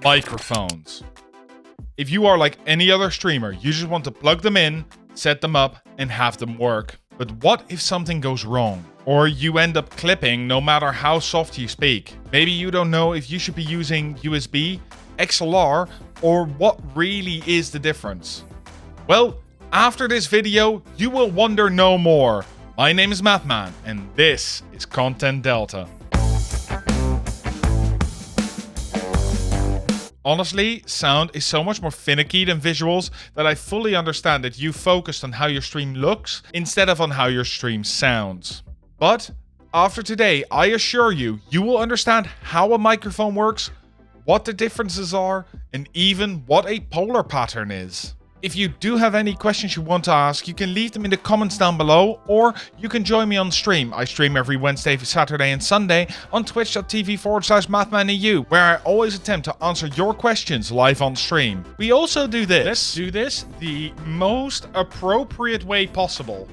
microphones. If you are like any other streamer, you just want to plug them in, set them up, and have them work. But what if something goes wrong? Or you end up clipping no matter how soft you speak? Maybe you don't know if you should be using USB, XLR, or what really is the difference. Well, after this video, you will wonder no more. My name is Mathman, and this is Content Delta. Honestly, sound is so much more finicky than visuals that I fully understand that you focused on how your stream looks instead of on how your stream sounds. But after today, I assure you, you will understand how a microphone works, what the differences are, and even what a polar pattern is. If you do have any questions you want to ask, you can leave them in the comments down below, or you can join me on stream. I stream every Wednesday, Saturday and Sunday on twitch.tv/mathmaneu, where I always attempt to answer your questions live on stream. We also do this. Let's do this the most appropriate way possible.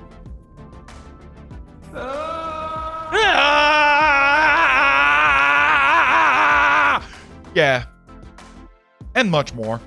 Yeah. And much more.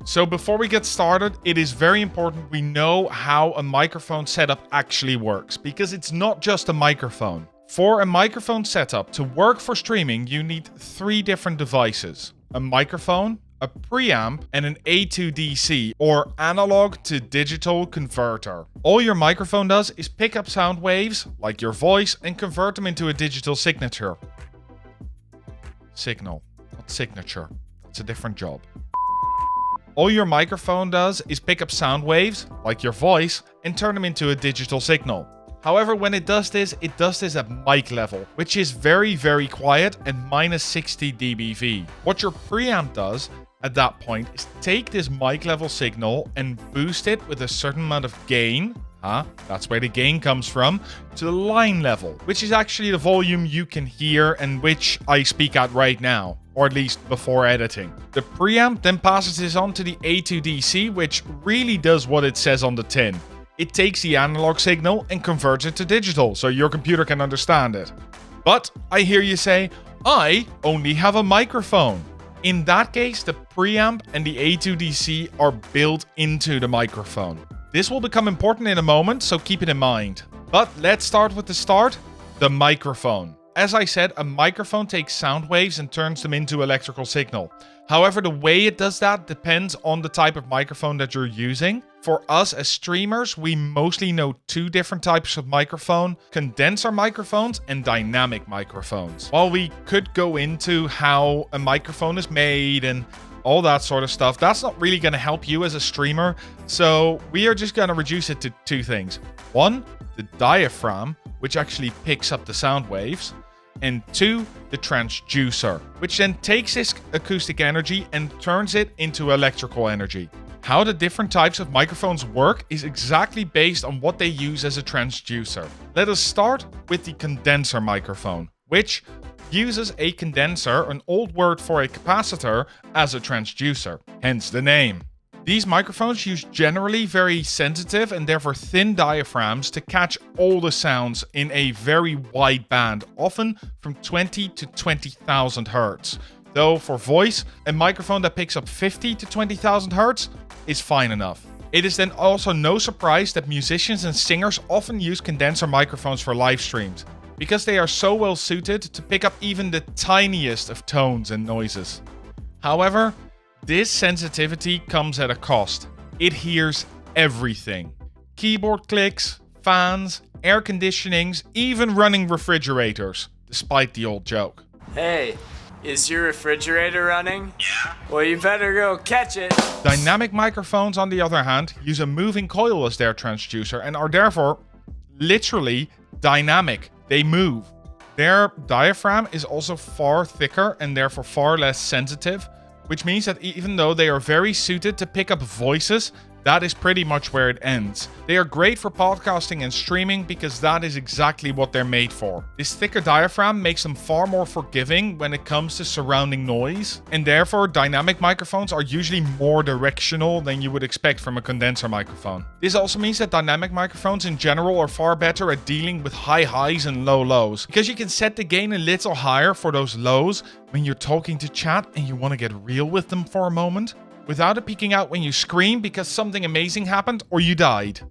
So before we get started, it is very important we know how a microphone setup actually works, because it's not just a microphone. For a microphone setup to work for streaming, you need 3 different devices: a microphone, a preamp, and an A2DC, or analog to digital converter. All your microphone does is pick up sound waves, like your voice, and convert them into a digital signal, not signature. It's a different job. All your microphone does is pick up sound waves, like your voice, and turn them into a digital signal. However, when it does this at mic level, which is very, very quiet and minus 60 dBV. What your preamp does at that point is take this mic level signal and boost it with a certain amount of gain, that's where the gain comes from, to the line level, which is actually the volume you can hear and which I speak at right now, or at least before editing. The preamp then passes this on to the A2DC, which really does what it says on the tin. It takes the analog signal and converts it to digital, so your computer can understand it. But I hear you say, I only have a microphone. In that case, the preamp and the A2DC are built into the microphone. This will become important in a moment, so keep it in mind. But let's start with the start, the microphone. As I said, a microphone takes sound waves and turns them into electrical signal. However, the way it does that depends on the type of microphone that you're using. For us as streamers, we mostly know 2 different types of microphone: condenser microphones and dynamic microphones. While we could go into how a microphone is made and all that sort of stuff, that's not really going to help you as a streamer. So we are just going to reduce it to 2 things. 1, the diaphragm, which actually picks up the sound waves. And 2, the transducer, which then takes this acoustic energy and turns it into electrical energy. How the different types of microphones work is exactly based on what they use as a transducer. Let us start with the condenser microphone, which uses a condenser, an old word for a capacitor, as a transducer, hence the name. These microphones use generally very sensitive and therefore thin diaphragms to catch all the sounds in a very wide band, often from 20 to 20,000 Hz. Though for voice, a microphone that picks up 50 to 20,000 Hz is fine enough. It is then also no surprise that musicians and singers often use condenser microphones for live streams, because they are so well suited to pick up even the tiniest of tones and noises. However, this sensitivity comes at a cost. It hears everything. Keyboard clicks, fans, air conditionings, even running refrigerators, despite the old joke. Hey, is your refrigerator running? Yeah. Well, you better go catch it. Dynamic microphones, on the other hand, use a moving coil as their transducer and are therefore literally dynamic. They move. Their diaphragm is also far thicker and therefore far less sensitive, which means that even though they are very suited to pick up voices that is pretty much where it ends. They are great for podcasting and streaming because that is exactly what they're made for. This thicker diaphragm makes them far more forgiving when it comes to surrounding noise, and therefore dynamic microphones are usually more directional than you would expect from a condenser microphone. This also means that dynamic microphones in general are far better at dealing with high highs and low lows, because you can set the gain a little higher for those lows when you're talking to chat and you want to get real with them for a moment, without it peeking out when you scream because something amazing happened or you died.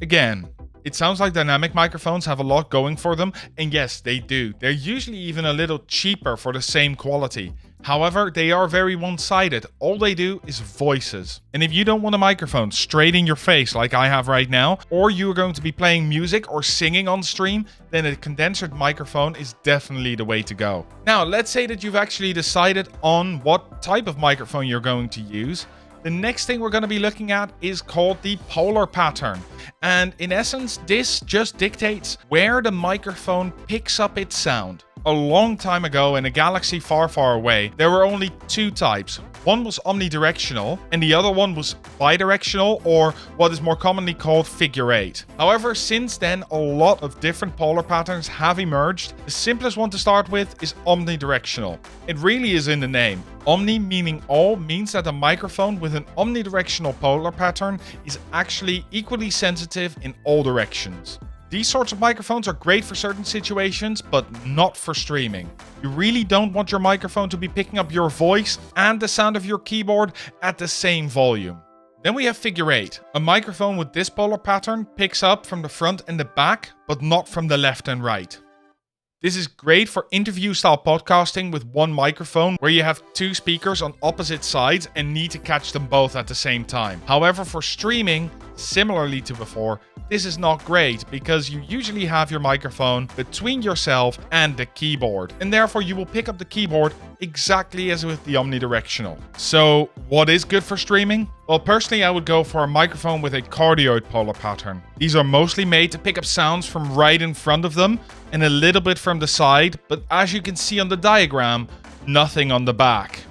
Again, it sounds like dynamic microphones have a lot going for them, and yes, they do. They're usually even a little cheaper for the same quality. However, they are very one-sided. All they do is voices. And if you don't want a microphone straight in your face like I have right now, or you're going to be playing music or singing on stream, then a condenser microphone is definitely the way to go. Now, let's say that you've actually decided on what type of microphone you're going to use. The next thing we're going to be looking at is called the polar pattern. And in essence, this just dictates where the microphone picks up its sound. A long time ago in a galaxy far, far away, there were only two types. One was omnidirectional and the other one was bidirectional, or what is more commonly called figure 8. However, since then, a lot of different polar patterns have emerged. The simplest one to start with is omnidirectional. It really is in the name. Omni meaning all means that a microphone with an omnidirectional polar pattern is actually equally sensitive in all directions. These sorts of microphones are great for certain situations, but not for streaming. You really don't want your microphone to be picking up your voice and the sound of your keyboard at the same volume. Then we have figure 8. A microphone with this polar pattern picks up from the front and the back, but not from the left and right. This is great for interview-style podcasting with one microphone where you have two speakers on opposite sides and need to catch them both at the same time. However, for streaming, similarly to before, this is not great because you usually have your microphone between yourself and the keyboard, and therefore you will pick up the keyboard exactly as with the omnidirectional. So, what is good for streaming? Well, personally, I would go for a microphone with a cardioid polar pattern. These are mostly made to pick up sounds from right in front of them and a little bit from the side, but as you can see on the diagram, nothing on the back.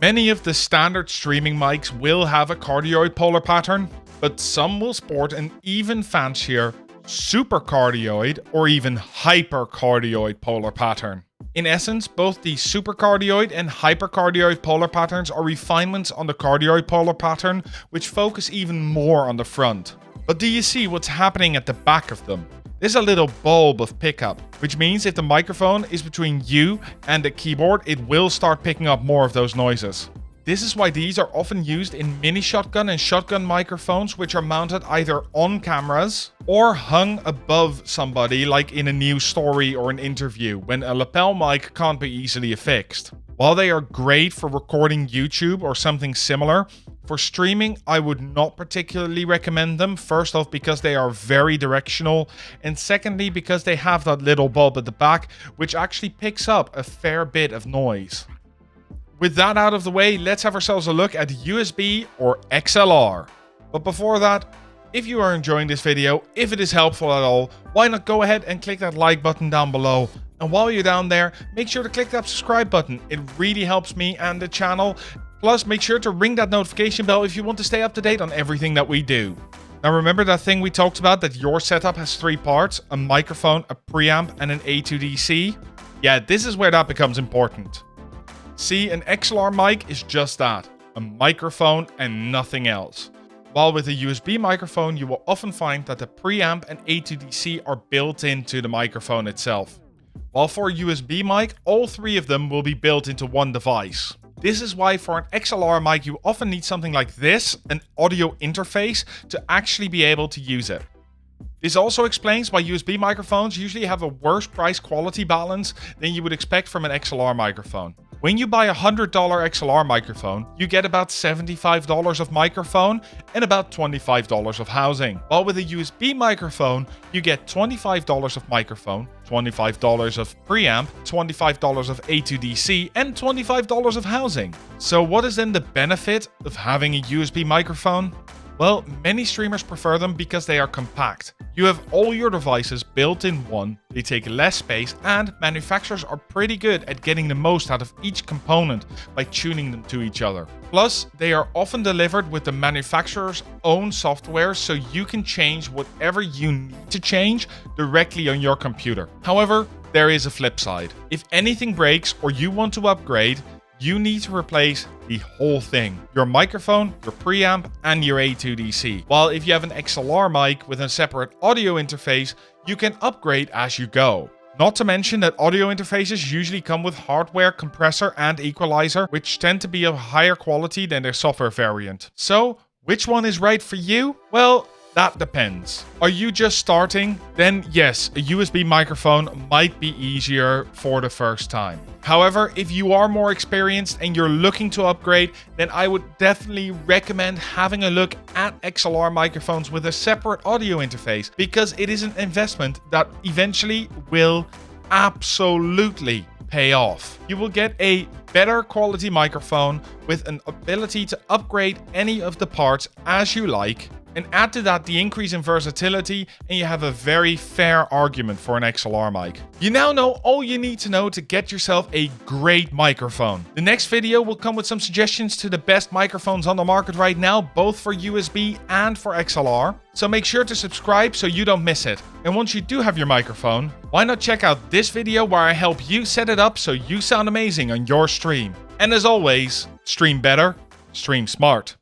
Many of the standard streaming mics will have a cardioid polar pattern, but some will sport an even fancier supercardioid or even hypercardioid polar pattern. In essence, both the supercardioid and hypercardioid polar patterns are refinements on the cardioid polar pattern, which focus even more on the front. But do you see what's happening at the back of them? There's a little bulb of pickup, which means if the microphone is between you and the keyboard, it will start picking up more of those noises. This is why these are often used in mini shotgun and shotgun microphones, which are mounted either on cameras or hung above somebody, like in a news story or an interview, when a lapel mic can't be easily affixed. While they are great for recording YouTube or something similar, for streaming I would not particularly recommend them. First off, because they are very directional, and secondly because they have that little bulb at the back, which actually picks up a fair bit of noise. With that out of the way, let's have ourselves a look at USB or XLR. But before that, if you are enjoying this video, if it is helpful at all, why not go ahead and click that like button down below. And while you're down there, make sure to click that subscribe button. It really helps me and the channel. Plus, make sure to ring that notification bell if you want to stay up to date on everything that we do. Now remember that thing we talked about, that your setup has three parts: a microphone, a preamp, and an A2DC? Yeah, this is where that becomes important. See, an XLR mic is just that, a microphone and nothing else. While with a USB microphone, you will often find that the preamp and A2DC are built into the microphone itself. While for a USB mic, all three of them will be built into one device. This is why for an XLR mic, you often need something like this, an audio interface, to actually be able to use it. This also explains why USB microphones usually have a worse price quality balance than you would expect from an XLR microphone. When you buy a $100 XLR microphone, you get about $75 of microphone and about $25 of housing. While with a USB microphone, you get $25 of microphone, $25 of preamp, $25 of A2DC, and $25 of housing. So what is then the benefit of having a USB microphone? Well, many streamers prefer them because they are compact. You have all your devices built in one, they take less space, and manufacturers are pretty good at getting the most out of each component by tuning them to each other. Plus, they are often delivered with the manufacturer's own software, so you can change whatever you need to change directly on your computer. However, there is a flip side. If anything breaks or you want to upgrade, you need to replace the whole thing. Your microphone, your preamp, and your A2DC. While if you have an XLR mic with a separate audio interface, you can upgrade as you go. Not to mention that audio interfaces usually come with hardware, compressor, and equalizer, which tend to be of higher quality than their software variant. So, which one is right for you? Well, that depends. Are you just starting? Then yes, a USB microphone might be easier for the first time. However, if you are more experienced and you're looking to upgrade, then I would definitely recommend having a look at XLR microphones with a separate audio interface, because it is an investment that eventually will absolutely pay off. You will get a better quality microphone with an ability to upgrade any of the parts as you like, and add to that the increase in versatility, and you have a very fair argument for an XLR mic. You now know all you need to know to get yourself a great microphone. The next video will come with some suggestions to the best microphones on the market right now, both for USB and for XLR. So make sure to subscribe so you don't miss it. And once you do have your microphone, why not check out this video where I help you set it up so you sound amazing on your stream. And as always, stream better, stream smart.